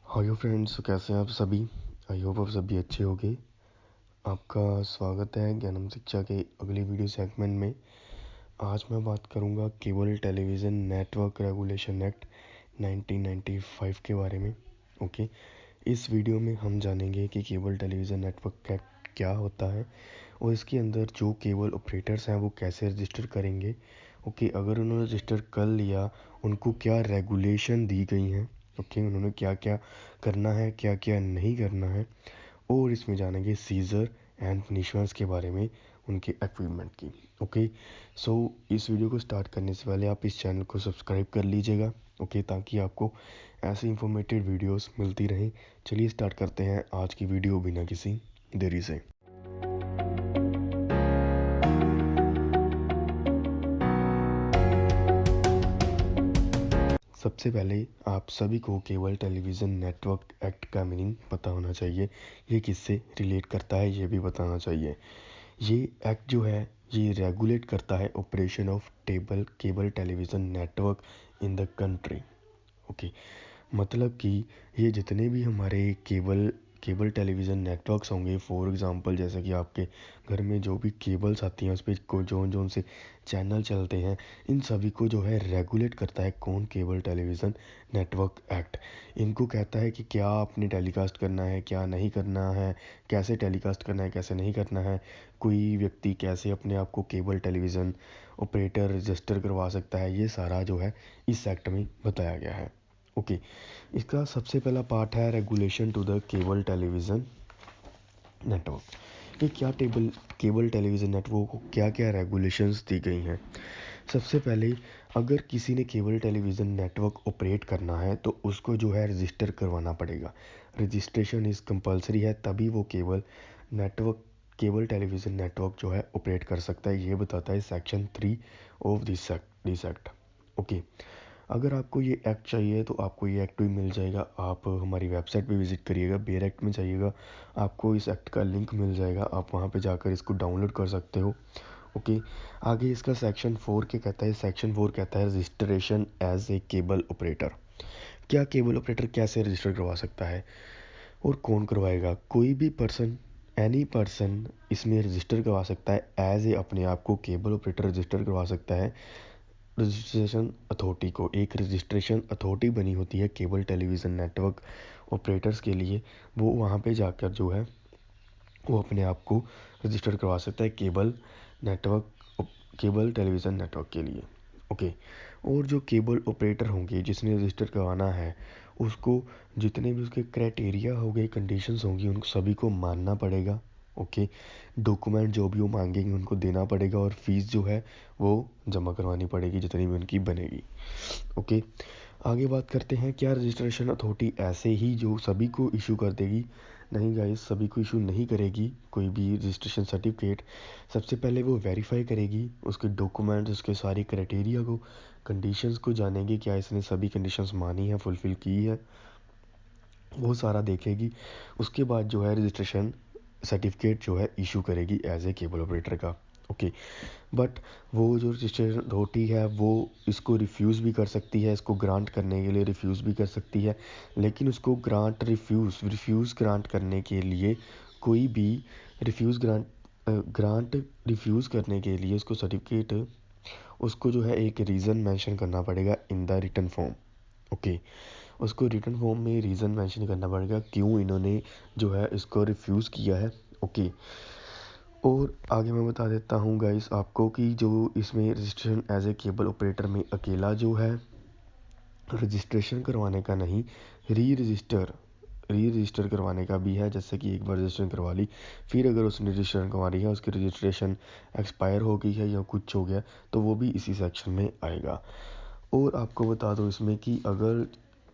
Hi friends, कैसे हैं आप सभी। आई होप आप सभी अच्छे होंगे। आपका स्वागत है ज्ञानम शिक्षा के अगली वीडियो सेगमेंट में। आज मैं बात करूंगा cable television network regulation act 1995 के बारे में। ओके, इस वीडियो में हम जानेंगे कि केबल टेलीविज़न नेटवर्क एक्ट क्या होता है और इसके अंदर जो केबल ऑपरेटर्स हैं वो कैसे रजिस्टर करेंगे। ओके, अगर उन्होंने रजिस्टर कर लिया, उनको क्या रेगुलेशन दी गई हैं। ओके, उन्होंने क्या क्या करना है, क्या क्या नहीं करना है, और इसमें जानेंगे सीजर एंड फिनिशर्स के बारे में, उनके इक्विपमेंट की। ओके, सो इस वीडियो को स्टार्ट करने से पहले आप इस चैनल को सब्सक्राइब कर लीजिएगा। ओके, ताकि आपको ऐसी इंफॉर्मेटिव वीडियोस मिलती रहें। चलिए स्टार्ट करते हैं आज की वीडियो बिना किसी देरी से। सबसे पहले आप सभी को केबल टेलीविज़न नेटवर्क एक्ट का मीनिंग पता होना चाहिए। ये किससे रिलेट करता है ये भी बताना चाहिए। ये एक्ट जो है ये रेगुलेट करता है operation of cable television network in the country. Okay, मतलब कि ये जितने भी हमारे केबल टेलीविज़न नेटवर्क्स होंगे, फॉर एग्ज़ाम्पल जैसे कि आपके घर में जो भी केबल्स आती हैं उस पर को जोन जोन से चैनल चलते हैं, इन सभी को जो है रेगुलेट करता है कौन, केबल टेलीविज़न नेटवर्क एक्ट। इनको कहता है कि क्या आपने टेलीकास्ट करना है, क्या नहीं करना है, कैसे टेलीकास्ट करना है, कैसे नहीं करना है, कोई व्यक्ति कैसे अपने आप को केबल टेलीविज़न ऑपरेटर रजिस्टर करवा सकता है, ये सारा जो है इस एक्ट में बताया गया है। ओके, इसका सबसे पहला पार्ट है regulation to the cable television network. ये क्या केबल टेलीविज़न नेटवर्क को क्या क्या रेगुलेशंस दी गई हैं। सबसे पहले, अगर किसी ने केबल टेलीविज़न नेटवर्क ऑपरेट करना है तो उसको जो है रजिस्टर करवाना पड़ेगा। रजिस्ट्रेशन इज़ कंपलसरी है, तभी वो केबल टेलीविज़न नेटवर्क जो है ऑपरेट कर सकता है। ये बताता है section 3 of this act. Okay, अगर आपको ये एक्ट चाहिए तो आपको ये एक्ट भी मिल जाएगा। आप हमारी वेबसाइट पे विज़िट करिएगा, बेर एक्ट में जाइएगा, आपको इस एक्ट का लिंक मिल जाएगा, आप वहाँ पे जाकर इसको डाउनलोड कर सकते हो। ओके, आगे इसका सेक्शन 4 क्या कहता है। सेक्शन 4 कहता है registration as a cable operator. क्या केबल ऑपरेटर कैसे रजिस्टर करवा सकता है और कौन करवाएगा। कोई भी पर्सन, एनी पर्सन इसमें रजिस्टर करवा सकता है एज ए, अपने आप को केबल ऑपरेटर रजिस्टर करवा सकता है। रजिस्ट्रेशन अथॉरिटी को, एक रजिस्ट्रेशन अथॉरिटी बनी होती है केबल टेलीविज़न नेटवर्क ऑपरेटर्स के लिए, वो वहाँ पे जाकर जो है वो अपने आप को रजिस्टर करवा सकता है केबल टेलीविज़न नेटवर्क के लिए। ओके, और जो केबल ऑपरेटर होंगे जिसने रजिस्टर करवाना है, उसको जितने भी उसके क्राइटेरिया हो गए, कंडीशंस होंगी, उनको सभी को मानना पड़ेगा। ओके, डॉक्यूमेंट जो भी वो मांगेंगे उनको देना पड़ेगा और फीस जो है वो जमा करवानी पड़ेगी जितनी भी उनकी बनेगी। ओके, आगे बात करते हैं क्या रजिस्ट्रेशन अथॉरिटी ऐसे ही जो सभी को इशू कर देगी। नहीं गाइस, सभी को इशू नहीं करेगी कोई भी रजिस्ट्रेशन सर्टिफिकेट। सबसे पहले वो वेरीफाई करेगी उसके डॉक्यूमेंट्स, उसके सारे क्राइटेरिया को, कंडीशंस को जानेगी, क्या इसने सभी कंडीशंस मानी है, फुलफ़िल की है, वो सारा देखेगी। उसके बाद जो है रजिस्ट्रेशन सर्टिफिकेट जो है इशू करेगी एज ए केबल ऑपरेटर का। ओके, बट वो जो रजिस्ट्रेशन अथॉरिटी है वो इसको रिफ्यूज़ भी कर सकती है, इसको ग्रांट करने के लिए रिफ्यूज़ भी कर सकती है। लेकिन उसको रिफ्यूज़ ग्रांट करने के लिए कोई भी रिफ्यूज़ ग्रांट रिफ्यूज़ करने के लिए उसको सर्टिफिकेट, उसको जो है एक रीज़न मेंशन करना पड़ेगा in the written form. Okay, उसको रिटन फॉर्म में रीज़न मेंशन करना पड़ेगा क्यों इन्होंने जो है इसको रिफ्यूज़ किया है। ओके, और आगे मैं बता देता हूँ गाइस आपको कि जो इसमें registration as a cable operator में अकेला जो है रजिस्ट्रेशन करवाने का नहीं, री रजिस्टर करवाने का भी है। जैसे कि एक बार रजिस्ट्रेशन करवा ली, फिर अगर उसने रजिस्ट्रेशन करवा रही है, उसकी रजिस्ट्रेशन एक्सपायर हो गई है या कुछ हो गया, तो वो भी इसी सेक्शन में आएगा। और आपको बता दो इसमें कि अगर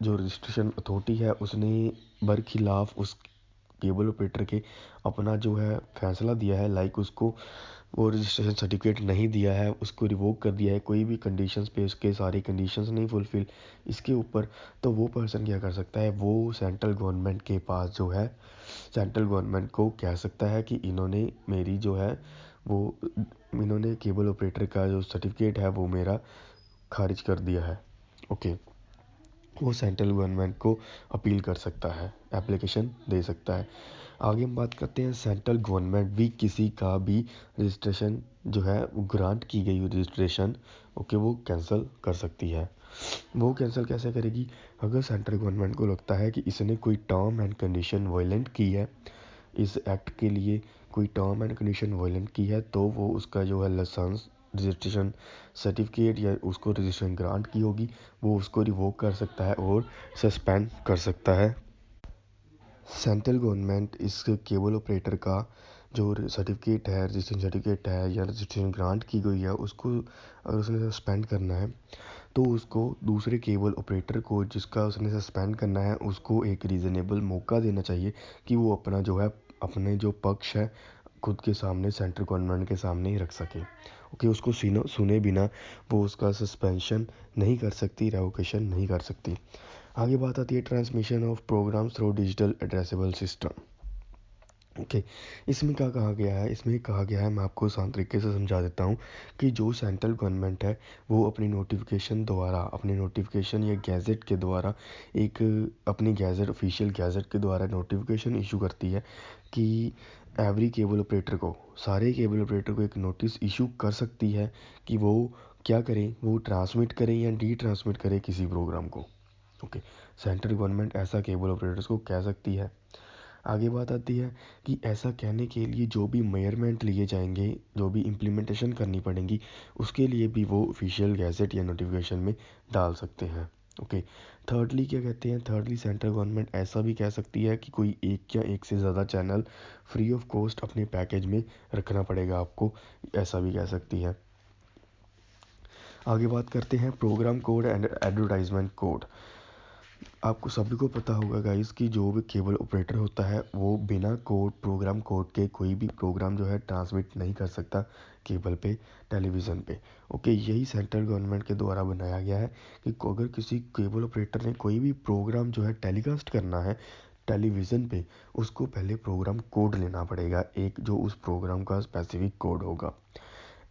जो रजिस्ट्रेशन अथॉरिटी है उसने बरखिलाफ़ उस केबल ऑपरेटर के अपना जो है फैसला दिया है, लाइक उसको वो रजिस्ट्रेशन सर्टिफिकेट नहीं दिया है, उसको रिवोक कर दिया है, कोई भी कंडीशंस पे उसके सारी कंडीशंस नहीं फुलफ़िल इसके ऊपर, तो वो पर्सन क्या कर सकता है, वो सेंट्रल गवर्नमेंट के पास जो है सेंट्रल गवर्नमेंट को कह सकता है कि इन्होंने मेरी जो है वो इन्होंने केबल ऑपरेटर का जो सर्टिफिकेट है वो मेरा खारिज कर दिया है। ओके, वो सेंट्रल गवर्नमेंट को अपील कर सकता है, एप्लीकेशन दे सकता है। आगे हम बात करते हैं, सेंट्रल गवर्नमेंट भी किसी का भी रजिस्ट्रेशन जो है ग्रांट की गई रजिस्ट्रेशन, ओके, वो कैंसिल कर सकती है। वो कैंसिल कैसे करेगी? अगर सेंट्रल गवर्नमेंट को लगता है कि इसने कोई टर्म एंड कंडीशन वायलेंट की है, इस एक्ट के लिए कोई टर्म एंड कंडीशन वायलेंट की है, तो वो उसका जो है लाइसेंस, रजिस्ट्रेशन सर्टिफिकेट या उसको रजिस्ट्रेशन ग्रांट की होगी, वो उसको रिवोक कर सकता है और सस्पेंड कर सकता है। सेंट्रल गवर्नमेंट इस केबल ऑपरेटर का जो सर्टिफिकेट है, रजिस्ट्रेशन सर्टिफिकेट है या रजिस्ट्रेशन ग्रांट की गई है, उसको अगर उसने सस्पेंड करना है तो उसको दूसरे केबल ऑपरेटर को जिसका उसने सस्पेंड करना है उसको एक रीज़नेबल मौका देना चाहिए कि वो अपना जो है, अपने जो पक्ष है खुद के सामने, सेंट्रल गवर्नमेंट के सामने ही रख सके। ओके, उसको सुने बिना वो उसका सस्पेंशन नहीं कर सकती, रेवोकेशन नहीं कर सकती। आगे बात आती है transmission of programmes through digital addressable system. Okay, इसमें क्या कहा गया है? इसमें कहा गया है, मैं आपको आसान तरीके से समझा देता हूँ कि जो सेंट्रल गवर्नमेंट है वो अपनी नोटिफिकेशन द्वारा, अपने नोटिफिकेशन या गैजेट के द्वारा, एक अपनी गैजेट, ऑफिशियल गैजेट के द्वारा नोटिफिकेशन इशू करती है कि एवरी केबल ऑपरेटर को, सारे केबल ऑपरेटर को एक नोटिस इशू कर सकती है कि वो क्या करें, वो ट्रांसमिट करें या डी ट्रांसमिट करें किसी प्रोग्राम को। ओके, सेंट्रल गवर्नमेंट ऐसा केबल ऑपरेटर्स को कह सकती है। आगे बात आती है कि ऐसा कहने के लिए जो भी मेजरमेंट लिए जाएंगे, जो भी इम्प्लीमेंटेशन करनी पड़ेंगी, उसके लिए भी वो ऑफिशियल गैजेट या नोटिफिकेशन में डाल सकते हैं। ओके, थर्डली क्या कहते हैं? थर्डली सेंट्रल गवर्नमेंट ऐसा भी कह सकती है कि कोई एक या एक से ज़्यादा चैनल फ्री ऑफ कॉस्ट अपने पैकेज में रखना पड़ेगा आपको, ऐसा भी कह सकती है। आगे बात करते हैं programme code and advertisement code. आपको सभी को पता होगा गाइस कि जो भी केबल ऑपरेटर होता है वो बिना कोड, प्रोग्राम कोड के कोई भी प्रोग्राम जो है ट्रांसमिट नहीं कर सकता केबल पे, टेलीविज़न पे। ओके, यही सेंट्रल गवर्नमेंट के द्वारा बनाया गया है कि अगर किसी केबल ऑपरेटर ने कोई भी प्रोग्राम जो है टेलीकास्ट करना है टेलीविज़न पे, उसको पहले प्रोग्राम कोड लेना पड़ेगा, एक जो उस प्रोग्राम का स्पेसिफिक कोड होगा।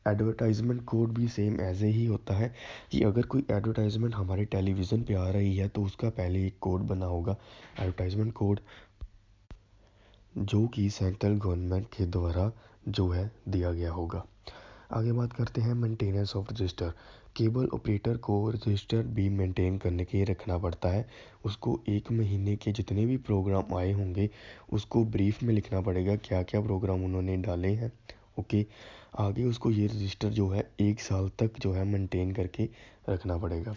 एडवर्टाइजमेंट कोड भी सेम ऐसे ही होता है कि अगर कोई एडवर्टाइजमेंट हमारे टेलीविज़न पे आ रही है तो उसका पहले एक कोड बना होगा, एडवर्टाइजमेंट कोड, जो कि सेंट्रल गवर्नमेंट के द्वारा जो है दिया गया होगा। आगे बात करते हैं maintenance of register. Cable operator को रजिस्टर भी मेंटेन करने के लिए रखना पड़ता है। उसको एक महीने के जितने भी प्रोग्राम आए होंगे उसको ब्रीफ में लिखना पड़ेगा क्या क्या प्रोग्राम उन्होंने डाले हैं। ओके, आगे उसको ये रजिस्टर जो है 1 साल तक जो है मेंटेन करके रखना पड़ेगा।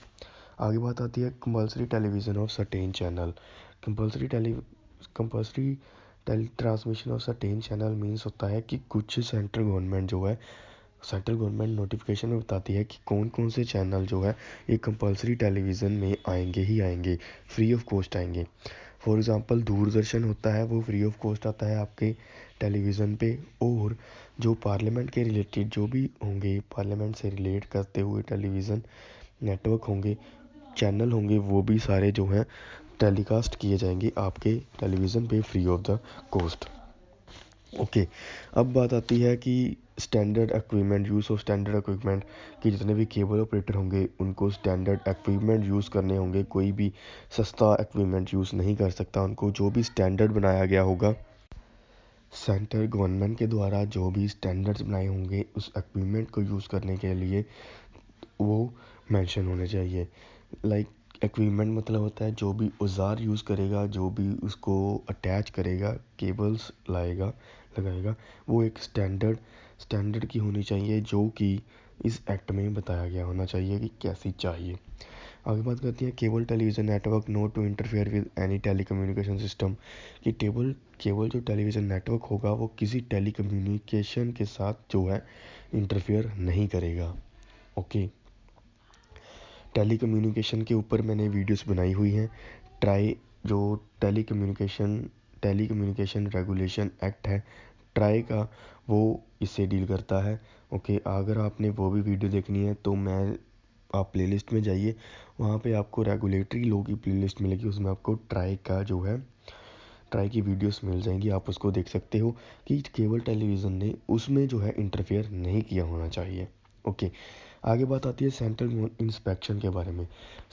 आगे बात आती है compulsory television of certain channel. Compulsory transmission of certain channel means होता है कि कुछ सेंट्रल गवर्नमेंट जो है, सेंट्रल गवर्नमेंट नोटिफिकेशन में बताती है कि कौन कौन से चैनल जो है ये कंपल्सरी टेलीविज़न में आएंगे ही आएंगे, फ्री ऑफ कॉस्ट आएंगे। फॉर एग्ज़ाम्पल दूरदर्शन होता है, वो फ्री ऑफ कॉस्ट आता है आपके टेलीविज़न पे। और जो पार्लियामेंट के रिलेटेड जो भी होंगे, पार्लियामेंट से रिलेट करते हुए टेलीविज़न नेटवर्क होंगे, चैनल होंगे, वो भी सारे जो हैं टेलीकास्ट किए जाएंगे आपके टेलीविज़न पे free of the cost. Okay, अब बात आती है कि standard equipment, use of standard equipment, कि जितने भी केबल ऑपरेटर होंगे उनको स्टैंडर्ड इक्विपमेंट यूज़ करने होंगे, कोई भी सस्ता इक्विपमेंट यूज़ नहीं कर सकता, उनको जो भी स्टैंडर्ड बनाया गया होगा, सेंट्रल गवर्नमेंट के द्वारा जो भी स्टैंडर्ड्स बनाए होंगे उस इक्विपमेंट को यूज़ करने के लिए वो मेंशन होने चाहिए। लाइक इक्विपमेंट मतलब होता है जो भी औजार यूज़ करेगा, जो भी उसको अटैच करेगा, केबल्स लाएगा, लगाएगा, वो एक स्टैंडर्ड की होनी चाहिए, जो कि इस एक्ट में बताया गया होना चाहिए कि कैसी चाहिए। आगे बात करती है cable television network not to interfere with any telecommunication system, कि केबल जो टेलीविज़न नेटवर्क होगा वो किसी टेलीकम्युनिकेशन के साथ जो है इंटरफेयर नहीं करेगा। ओके, टेलीकम्युनिकेशन के ऊपर मैंने वीडियोस बनाई हुई हैं। ट्राई जो टेलीकम्युनिकेशन टेलीकम्युनिकेशन रेगुलेशन एक्ट है, ट्राई का, वो इससे डील करता है। ओके, अगर आपने वो भी वीडियो देखनी है तो आप प्लेलिस्ट में जाइए, वहाँ पे आपको रेगुलेटरी लॉ की प्लेलिस्ट मिलेगी, उसमें आपको ट्राई का जो है, ट्राई की वीडियोस मिल जाएंगी, आप उसको देख सकते हो कि केबल टेलीविज़न ने उसमें जो है इंटरफेयर नहीं किया होना चाहिए। ओके, आगे बात आती है सेंट्रल इंस्पेक्शन के बारे में।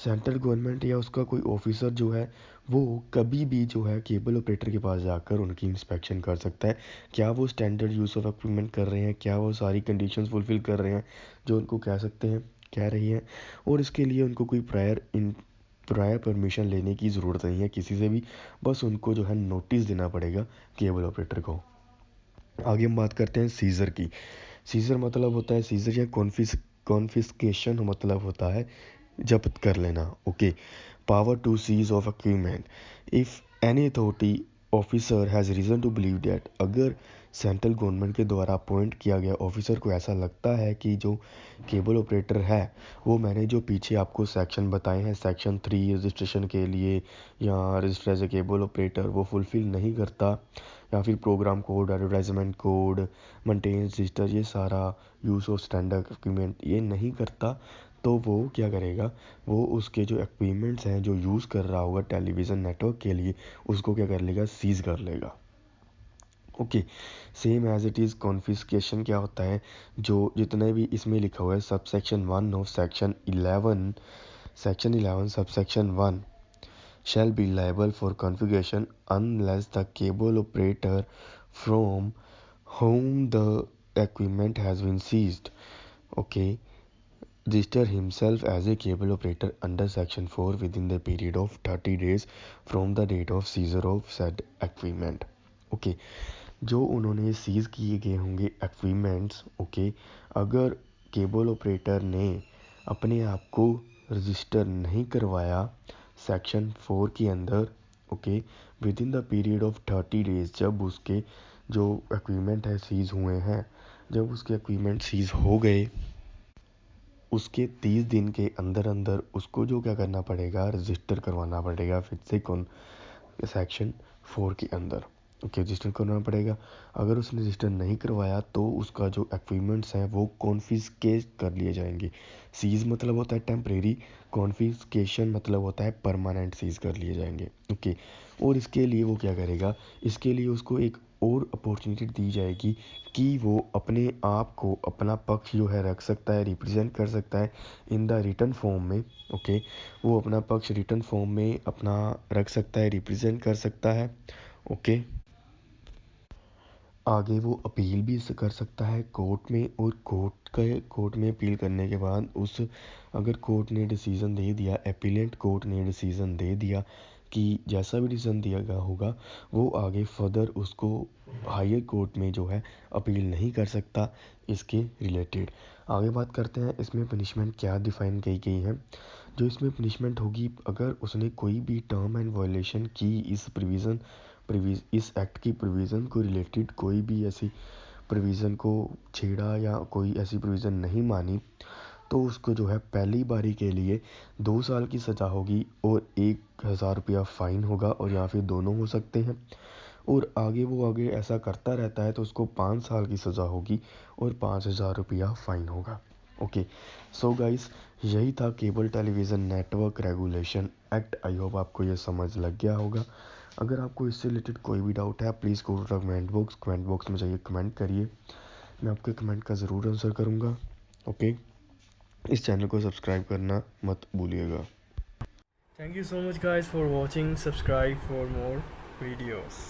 सेंट्रल गवर्नमेंट या उसका कोई ऑफिसर जो है वो कभी भी जो है केबल ऑपरेटर के पास जाकर उनकी इंस्पेक्शन कर सकता है, क्या वो स्टैंडर्ड यूज़ ऑफ इक्विपमेंट कर रहे हैं, क्या वो सारी कंडीशंस फुलफिल कर रहे हैं जो उनको कह रही हैं। और इसके लिए उनको कोई प्रायर परमिशन लेने की ज़रूरत नहीं है किसी से भी, बस उनको जो है नोटिस देना पड़ेगा केबल ऑपरेटर को। आगे हम बात करते हैं सीज़र की। सीज़र मतलब होता है, सीज़र या कॉन्फिस्केशन मतलब होता है जब्त कर लेना। Okay, power to seize of equipment if any authority officer has reason to believe that, अगर सेंट्रल गवर्नमेंट के द्वारा अपॉइंट किया गया ऑफिसर को ऐसा लगता है कि जो केबल ऑपरेटर है वो, मैंने जो पीछे आपको सेक्शन बताए हैं, सेक्शन 3 रजिस्ट्रेशन के लिए या register as a cable operator, वो फुलफ़िल नहीं करता, या फिर programme code, advertisement code, maintenance register, ये सारा यूज़ ऑफ स्टैंडर्ड इक्विपमेंट ये नहीं करता, तो वो क्या करेगा, वो उसके जो इक्विपमेंट्स हैं जो यूज़ कर रहा होगा टेलीविज़न नेटवर्क के लिए, उसको क्या कर लेगा, सीज़ कर लेगा। Okay, same as it is confiscation क्या होता है, जो जितने भी इसमें लिखा हुआ है sub section 1 of section 11 sub section 1 shall be liable for confiscation unless the cable operator from whom the equipment has been seized, okay, register himself as a cable operator under section 4 within the period of 30 days from the date of seizure of said equipment। Okay, जो उन्होंने seize किए गए होंगे equipments, okay, अगर cable operator ने अपने आप को रजिस्टर नहीं करवाया सेक्शन 4 के अंदर, okay, with in the period of 30 days, जब उसके जो इक्विपमेंट है सीज हुए हैं, जब उसके इक्विपमेंट सीज हो गए, उसके 30 दिन के अंदर अंदर उसको जो क्या करना पड़ेगा, रजिस्टर करवाना पड़ेगा फिर से कौन, सेक्शन 4 के अंदर। ओके, रजिस्टर करना पड़ेगा। अगर उसने रजिस्टर नहीं करवाया तो उसका जो इक्विपमेंट्स हैं वो कॉन्फिस्केट कर लिए जाएंगे। सीज मतलब होता है टेम्परेरी, कॉन्फिस्केशन मतलब होता है परमानेंट, सीज कर लिए जाएंगे। ओके, और इसके लिए वो क्या करेगा, इसके लिए उसको एक और अपॉर्चुनिटी दी जाएगी कि वो अपने आप को, अपना पक्ष जो है रख सकता है, रिप्रेजेंट कर सकता है इन द रिटन फॉर्म में। ओके, वो अपना पक्ष रिटन फॉर्म में अपना रख सकता है, रिप्रेजेंट कर सकता है। ओके, आगे वो अपील भी कर सकता है कोर्ट में, और कोर्ट में अपील करने के बाद उस, अगर कोर्ट ने डिसीज़न दे दिया, अपीलेंट कोर्ट ने डिसीज़न दे दिया कि जैसा भी डिसीज़न दिया गया होगा, वो आगे फर्दर उसको हायर कोर्ट में जो है अपील नहीं कर सकता इसके रिलेटेड। आगे बात करते हैं इसमें पनिशमेंट क्या डिफ़ाइन की गई है। जो इसमें पनिशमेंट होगी, अगर उसने कोई भी टर्म एंड वायलेशन की, इस एक्ट की प्रोविज़न को रिलेटेड कोई भी ऐसी प्रोविज़न को छेड़ा या कोई ऐसी प्रोविज़न नहीं मानी, तो उसको जो है पहली बारी के लिए 2 साल की सज़ा होगी और 1,000 रुपया फ़ाइन होगा, और या फिर दोनों हो सकते हैं। और आगे ऐसा करता रहता है तो उसको 5 साल की सज़ा होगी और 5,000 रुपया फ़ाइन होगा। ओके, सो गाइस, यही था cable television network regulation act. I hope आपको ये समझ लग गया होगा। अगर आपको इससे रिलेटेड कोई भी डाउट है, please go to comment box में जाइए, कमेंट करिए, मैं आपके कमेंट का ज़रूर आंसर करूँगा। ओके, इस चैनल को सब्सक्राइब करना मत भूलिएगा। Thank you so much guys for watching. Subscribe for more videos.